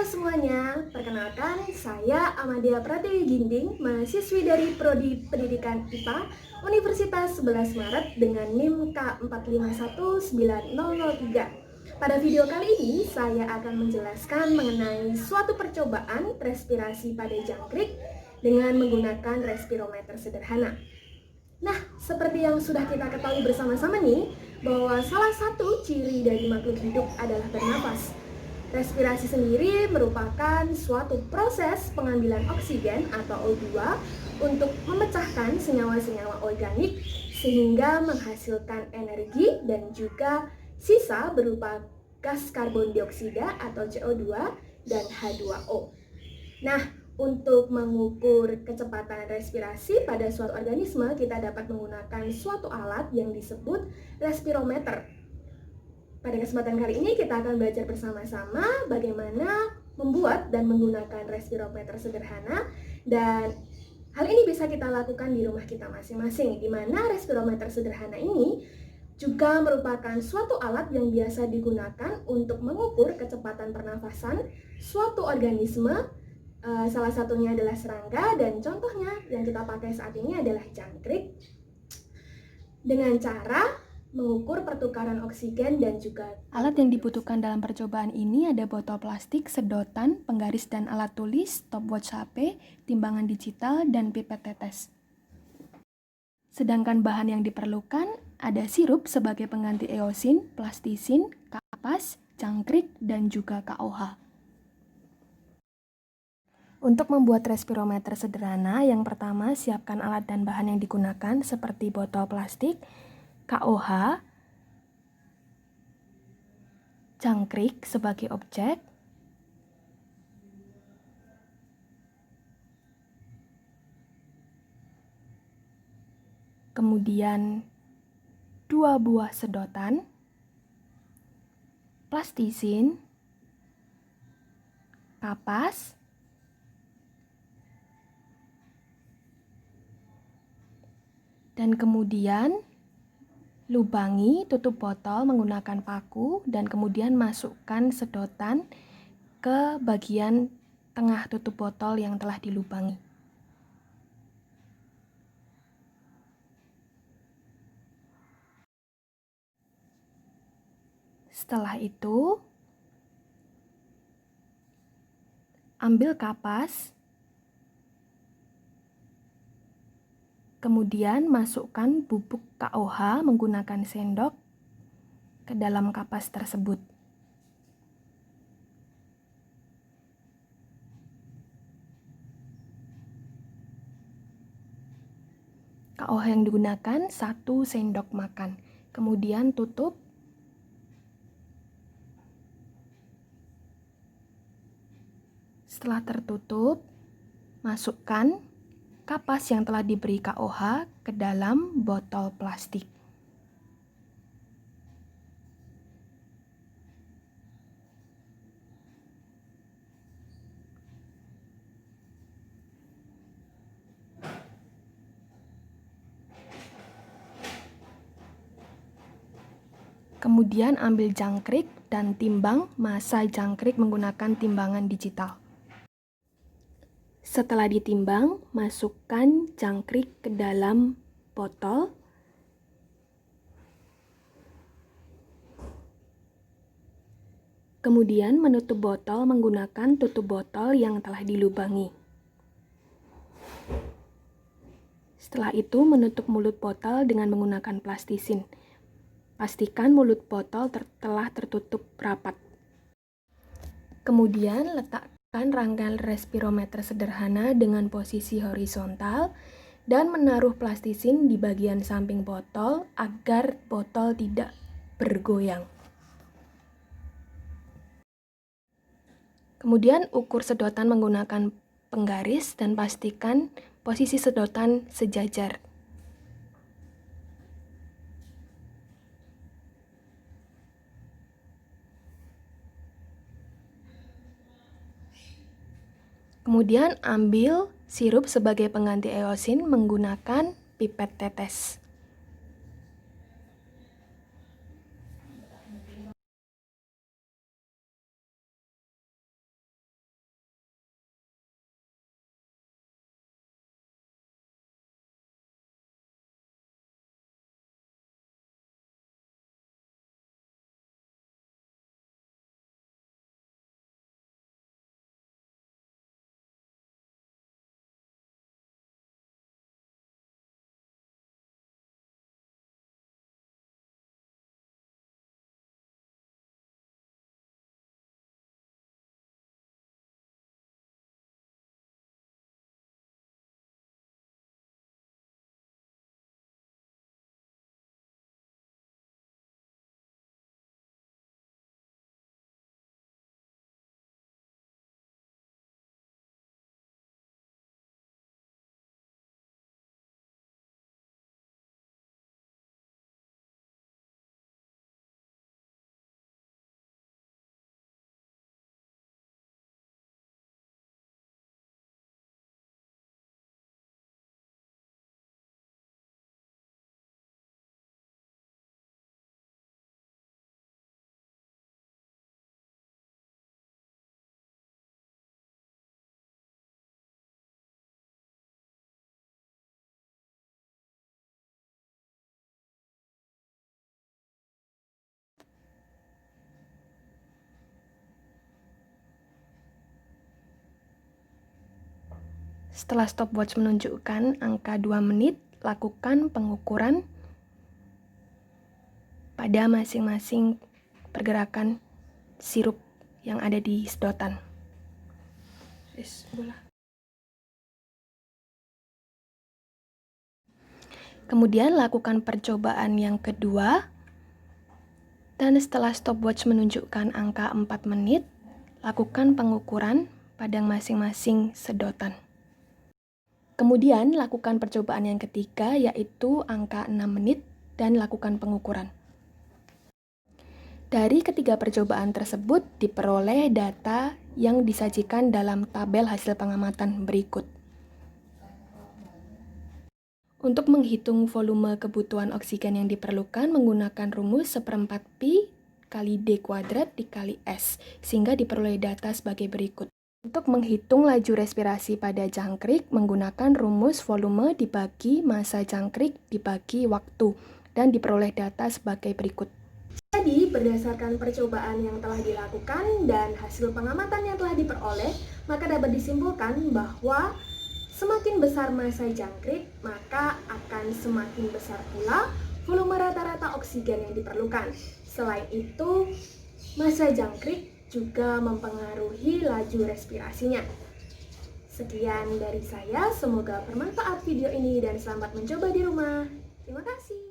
semuanya, perkenalkan saya Amadia Pratiwi Ginting, mahasiswi dari Prodi Pendidikan IPA Universitas 11 Maret dengan NIM K451903. Pada video kali ini, saya akan menjelaskan mengenai suatu percobaan respirasi pada jangkrik dengan menggunakan respirometer sederhana. Nah, seperti yang sudah kita ketahui bersama-sama nih, bahwa salah satu ciri dari makhluk hidup adalah bernapas. Respirasi sendiri merupakan suatu proses pengambilan oksigen atau O2 untuk memecahkan senyawa-senyawa organik sehingga menghasilkan energi dan juga sisa berupa gas karbon dioksida atau CO2 dan H2O. Nah, untuk mengukur kecepatan respirasi pada suatu organisme, kita dapat menggunakan suatu alat yang disebut respirometer. Pada kesempatan kali ini kita akan belajar bersama-sama bagaimana membuat dan menggunakan respirometer sederhana, dan hal ini bisa kita lakukan di rumah kita masing-masing, di mana respirometer sederhana ini juga merupakan suatu alat yang biasa digunakan untuk mengukur kecepatan pernafasan suatu organisme. Salah satunya adalah serangga, dan contohnya yang kita pakai saat ini adalah jangkrik, dengan cara mengukur pertukaran oksigen dan juga alat yang dibutuhkan dalam percobaan ini ada botol plastik, sedotan, penggaris dan alat tulis, stopwatch HP, timbangan digital, dan pipet tetes. Sedangkan bahan yang diperlukan ada sirup sebagai pengganti eosin, plastisin, kapas, jangkrik, dan juga KOH. Untuk membuat respirometer sederhana, yang pertama siapkan alat dan bahan yang digunakan seperti botol plastik, KOH, jangkrik sebagai objek, kemudian 2 buah sedotan, plastisin, kapas, dan kemudian lubangi tutup botol menggunakan paku dan kemudian masukkan sedotan ke bagian tengah tutup botol yang telah dilubangi. Setelah itu, ambil kapas, kemudian masukkan bubuk KOH menggunakan sendok ke dalam kapas tersebut. KOH yang digunakan 1 sendok makan. Kemudian tutup. Setelah tertutup, masukkan kapas yang telah diberi KOH ke dalam botol plastik. Kemudian ambil jangkrik dan timbang massa jangkrik menggunakan timbangan digital. Setelah ditimbang, masukkan jangkrik ke dalam botol. Kemudian menutup botol menggunakan tutup botol yang telah dilubangi. Setelah itu menutup mulut botol dengan menggunakan plastisin. Pastikan mulut botol telah tertutup rapat. Kemudian letakkan rangkaian respirometer sederhana dengan posisi horizontal dan menaruh plastisin di bagian samping botol agar botol tidak bergoyang. Kemudian ukur sedotan menggunakan penggaris dan pastikan posisi sedotan sejajar. Kemudian ambil sirup sebagai pengganti eosin menggunakan pipet tetes. Setelah stopwatch menunjukkan angka 2 menit, lakukan pengukuran pada masing-masing pergerakan sirup yang ada di sedotan. Kemudian lakukan percobaan yang kedua, dan setelah stopwatch menunjukkan angka 4 menit, lakukan pengukuran pada masing-masing sedotan. Kemudian lakukan percobaan yang ketiga, yaitu angka 6 menit, dan lakukan pengukuran. Dari ketiga percobaan tersebut diperoleh data yang disajikan dalam tabel hasil pengamatan berikut. Untuk menghitung volume kebutuhan oksigen yang diperlukan menggunakan rumus 1/4 Pi kali D kuadrat dikali S, sehingga diperoleh data sebagai berikut. Untuk menghitung laju respirasi pada jangkrik menggunakan rumus volume dibagi massa jangkrik dibagi waktu, dan diperoleh data sebagai berikut. Jadi, berdasarkan percobaan yang telah dilakukan dan hasil pengamatan yang telah diperoleh, maka dapat disimpulkan bahwa semakin besar massa jangkrik, maka akan semakin besar pula volume rata-rata oksigen yang diperlukan. Selain itu, massa jangkrik juga mempengaruhi laju respirasinya. Sekian dari saya, semoga bermanfaat video ini dan selamat mencoba di rumah. Terima kasih.